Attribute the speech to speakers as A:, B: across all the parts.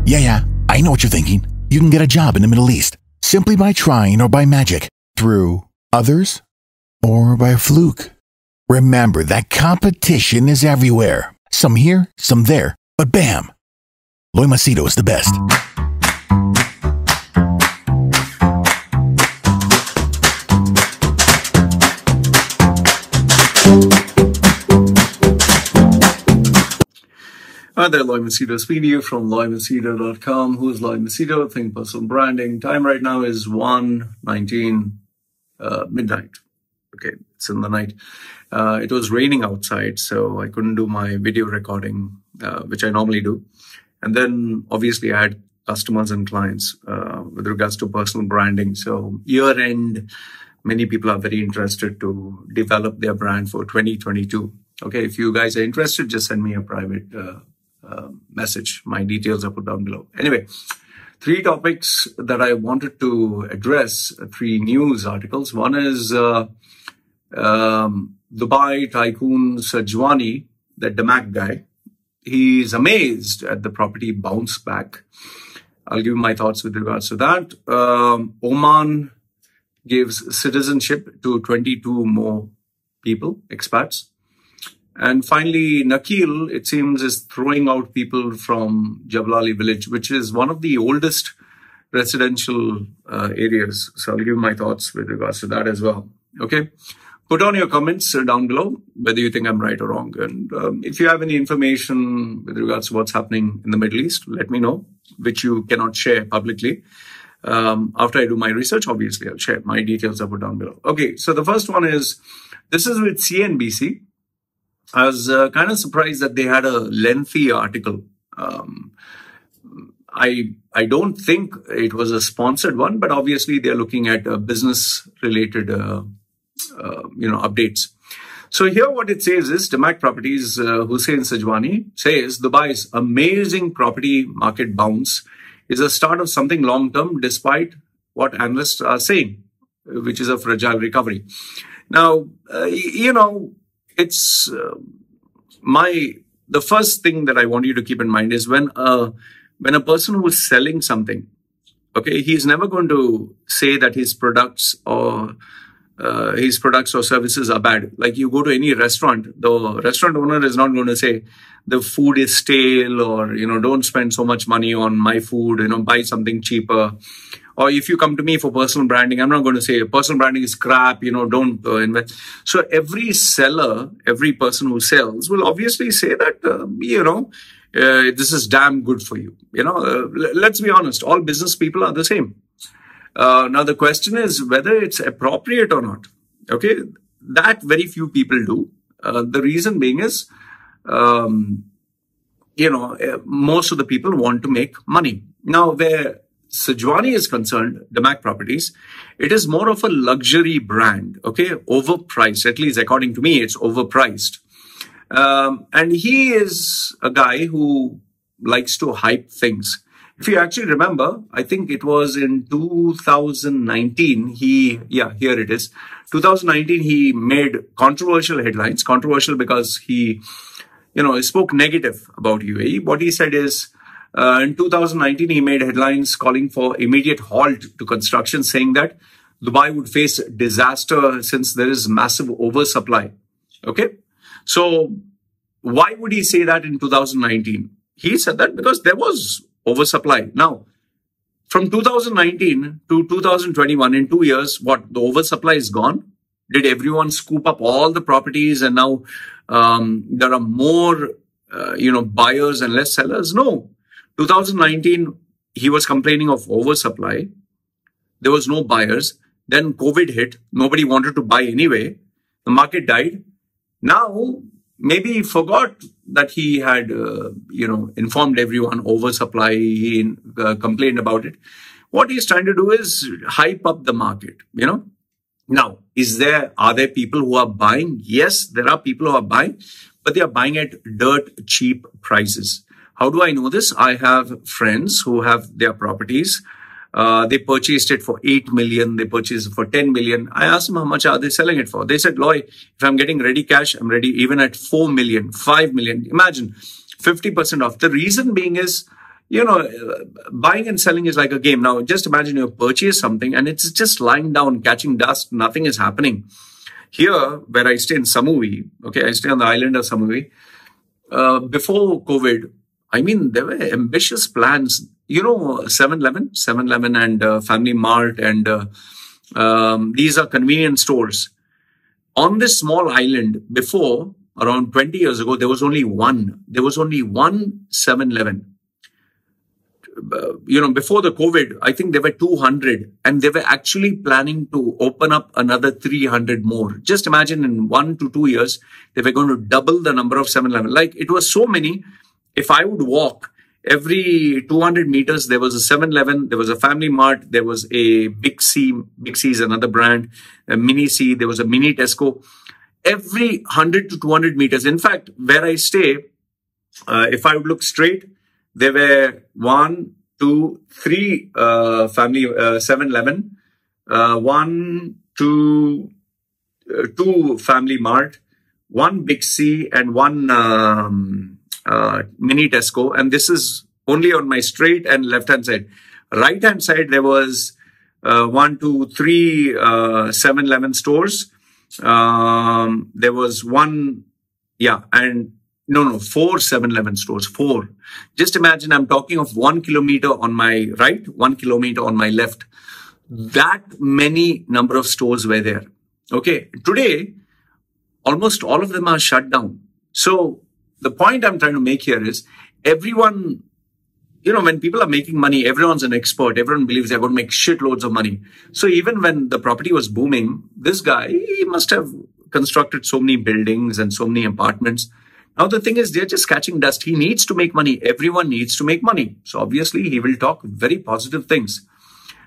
A: Yeah, I know what you're thinking. You can get a job in the Middle East simply by trying or by magic, through others, or by a fluke. Remember that competition is everywhere. Some here, some there, but bam! Machedo is the best.
B: Hi there, Machedo speaking to you from Machedo.com. Who's Machedo? Think personal branding. Time right now is 1:19 midnight. Okay, it's in the night. It was raining outside, so I couldn't do my video recording, which I normally do. And then obviously I had customers and clients with regards to personal branding. So year end, many people are very interested to develop their brand for 2022. Okay, if you guys are interested, just send me a private message. My details are put down below. Anyway, 3 topics that I wanted to address, 3 news articles. One is Dubai tycoon Sajwani, the Damac guy. He's amazed at the property bounce back. I'll give my thoughts with regards to that. Oman gives citizenship to 22 more people, expats. And finally, Nakil, it seems, is throwing out people from Jabal Ali village, which is one of the oldest residential areas. So I'll give my thoughts with regards to that as well. Okay. Put on your comments down below, whether you think I'm right or wrong. And if you have any information with regards to what's happening in the Middle East, let me know, which you cannot share publicly. After I do my research, obviously, I'll share. My details are put down below. Okay. So the first one is, this is with CNBC. I was kind of surprised that they had a lengthy article. I don't think it was a sponsored one, but obviously they're looking at business-related, updates. So here what it says is, Damac Properties, Hussain Sajwani says, Dubai's amazing property market bounce is a start of something long-term, despite what analysts are saying, which is a fragile recovery. Now, it's the first thing that I want you to keep in mind is when a person who is selling something, okay, he's never going to say that his products or services are bad. Like you go to any restaurant, the restaurant owner is not going to say the food is stale or, don't spend so much money on my food, buy something cheaper. Or if you come to me for personal branding, I'm not going to say personal branding is crap, don't invest. So every seller, every person who sells will obviously say that, this is damn good for you. Let's be honest, all business people are the same. Now, the question is whether it's appropriate or not. Okay, that very few people do. The reason being is, most of the people want to make money. Now, where Sajwani is concerned, Damac Properties, it is more of a luxury brand, okay? Overpriced, at least according to me, it's overpriced. And he is a guy who likes to hype things. If you actually remember, I think it was in 2019, here it is. 2019, he made controversial headlines, controversial because he, spoke negative about UAE. What he said is, in 2019, he made headlines calling for immediate halt to construction, saying that Dubai would face disaster since there is massive oversupply. Okay. So why would he say that in 2019? He said that because there was oversupply. Now, from 2019 to 2021, in 2 years, what, the oversupply is gone? Did everyone scoop up all the properties and now there are more, buyers and less sellers? No. 2019, he was complaining of oversupply. There was no buyers. Then COVID hit. Nobody wanted to buy anyway. The market died. Now, maybe he forgot that he had, informed everyone oversupply. He complained about it. What he's trying to do is hype up the market, Now, are there people who are buying? Yes, there are people who are buying, but they are buying at dirt cheap prices. How do I know this? I have friends who have their properties. They purchased it for 8 million. They purchased it for 10 million. I asked them how much are they selling it for. They said, Loy, if I'm getting ready cash, I'm ready even at 4 million, 5 million. Imagine 50% off. The reason being is, buying and selling is like a game. Now, just imagine you purchase something and it's just lying down, catching dust, nothing is happening. Here, where I stay in Samui, okay, I stay on the island of Samui. Before COVID, I mean, there were ambitious plans. 7-Eleven and Family Mart and these are convenience stores. On this small island, before, around 20 years ago, there was only one. There was only one 7-Eleven. Before the COVID, I think there were 200 and they were actually planning to open up another 300 more. Just imagine in 1 to 2 years, they were going to double the number of 7-Eleven. Like it was so many. If I would walk every 200 meters, there was a 7-Eleven, there was a Family Mart, there was a Big C. Big C is another brand, a Mini C, there was a Mini Tesco. Every 100 to 200 meters. In fact, where I stay, if I would look straight, there were 1, 2, 3 family 7-Eleven, 1, 2, 2 Family Mart, 1 Big C, and 1 Mini Tesco. And this is only on my straight and left hand side. Right hand side, there was 1, 2, 3 7-Eleven stores. There was 1, and no, 4 7-Eleven stores, 4. Just imagine I'm talking of 1 kilometer on my right, 1 kilometer on my left. That many number of stores were there. Okay. Today, almost all of them are shut down. So the point I'm trying to make here is everyone, when people are making money, everyone's an expert. Everyone believes they're going to make shitloads of money. So even when the property was booming, this guy, he must have constructed so many buildings and so many apartments. Now, the thing is, they're just catching dust. He needs to make money. Everyone needs to make money. So obviously, he will talk very positive things.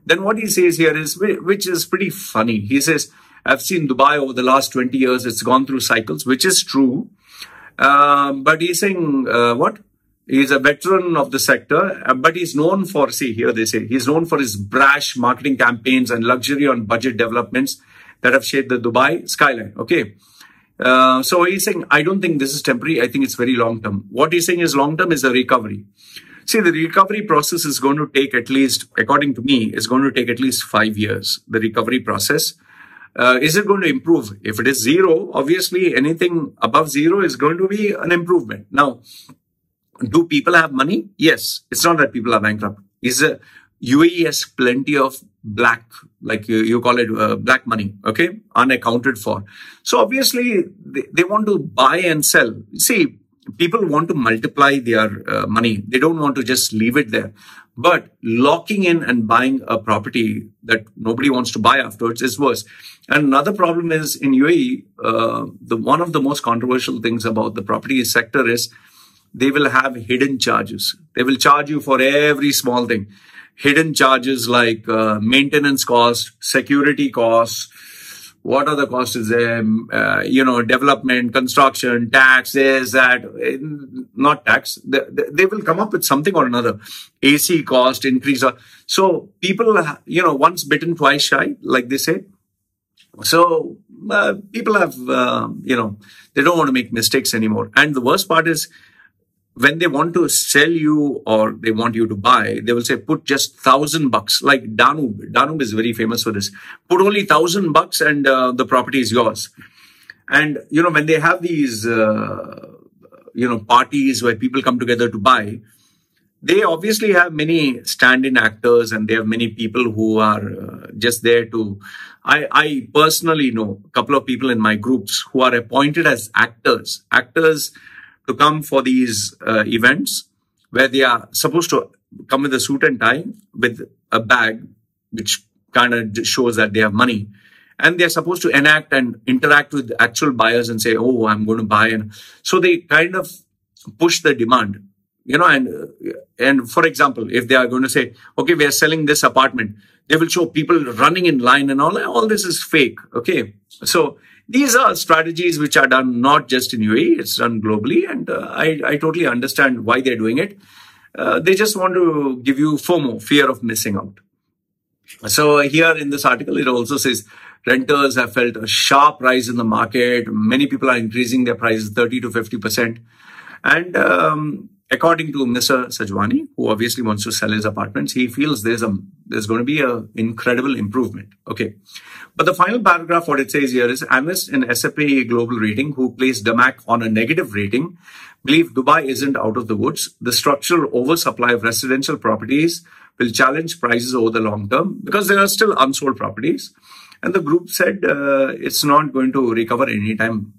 B: Then what he says here is, which is pretty funny. He says, I've seen Dubai over the last 20 years. It's gone through cycles, which is true. But he's saying, what? He's a veteran of the sector, but he's known for, here they say, he's known for his brash marketing campaigns and luxury on budget developments that have shaped the Dubai skyline. Okay. So he's saying, I don't think this is temporary. I think it's very long term. What he's saying is long term is the recovery. See, the recovery process is going to take at least, according to me, is going to take at least 5 years, the recovery process. Is it going to improve? If it is 0, obviously anything above 0 is going to be an improvement. Now, do people have money? Yes. It's not that people are bankrupt. UAE has plenty of black, like you call it black money, okay, unaccounted for. So obviously they want to buy and sell. See, people want to multiply their money. They don't want to just leave it there. But locking in and buying a property that nobody wants to buy afterwards is worse. And another problem is in UAE, one of the most controversial things about the property sector is they will have hidden charges. They will charge you for every small thing. Hidden charges like maintenance cost, security costs. What other costs is there? Development, construction, taxes, not tax. They will come up with something or another. AC cost, increase. So people, once bitten, twice shy, like they say. So people have, they don't want to make mistakes anymore. And the worst part is, when they want to sell you or they want you to buy, they will say, put just $1,000. Like Danube. Danube is very famous for this. Put only $1,000 and the property is yours. And, when they have these, parties where people come together to buy, they obviously have many stand-in actors and they have many people who are just there to... I personally know a couple of people in my groups who are appointed as actors to come for these events where they are supposed to come with a suit and tie with a bag, which kind of shows that they have money. And they're supposed to enact and interact with actual buyers and say, oh, I'm going to buy. And so they kind of push the demand, and for example, if they are going to say, okay, we are selling this apartment, they will show people running in line and all this is fake. Okay. So these are strategies which are done not just in UAE, it's done globally. And I totally understand why they're doing it. They just want to give you FOMO, fear of missing out. So here in this article, it also says renters have felt a sharp rise in the market. Many people are increasing their prices 30 to 50%. And according to Mr. Sajwani, who obviously wants to sell his apartments, he feels there's going to be an incredible improvement. Okay. But the final paragraph, what it says here is, analysts in S&P Global Rating, who placed Damac on a negative rating, believe Dubai isn't out of the woods. The structural oversupply of residential properties will challenge prices over the long term because there are still unsold properties. And the group said it's not going to recover anytime,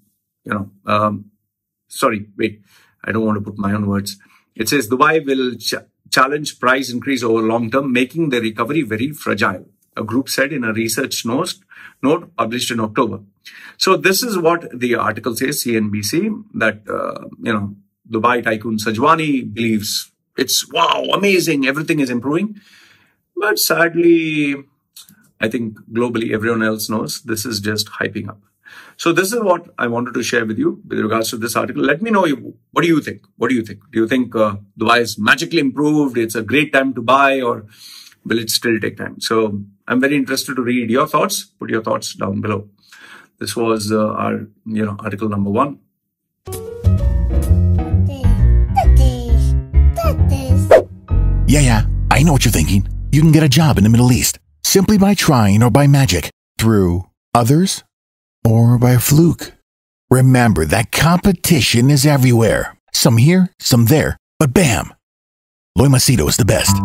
B: sorry, wait, I don't want to put my own words. It says Dubai will challenge price increase over long term, making the recovery very fragile, a group said in a research note published in October. So this is what the article says, CNBC, that, Dubai tycoon Sajwani believes it's, wow, amazing, everything is improving. But sadly, I think globally everyone else knows this is just hyping up. So this is what I wanted to share with you with regards to this article. Let me know, what do you think? What do you think? Do you think Dubai is magically improved? It's a great time to buy, or will it still take time? So I'm very interested to read your thoughts. Put your thoughts down below. This was our article number 1.
A: Yeah, I know what you're thinking. You can get a job in the Middle East simply by trying or by magic, through others or by a fluke. Remember that competition is everywhere. Some here, some there, but bam! Machedo is the best.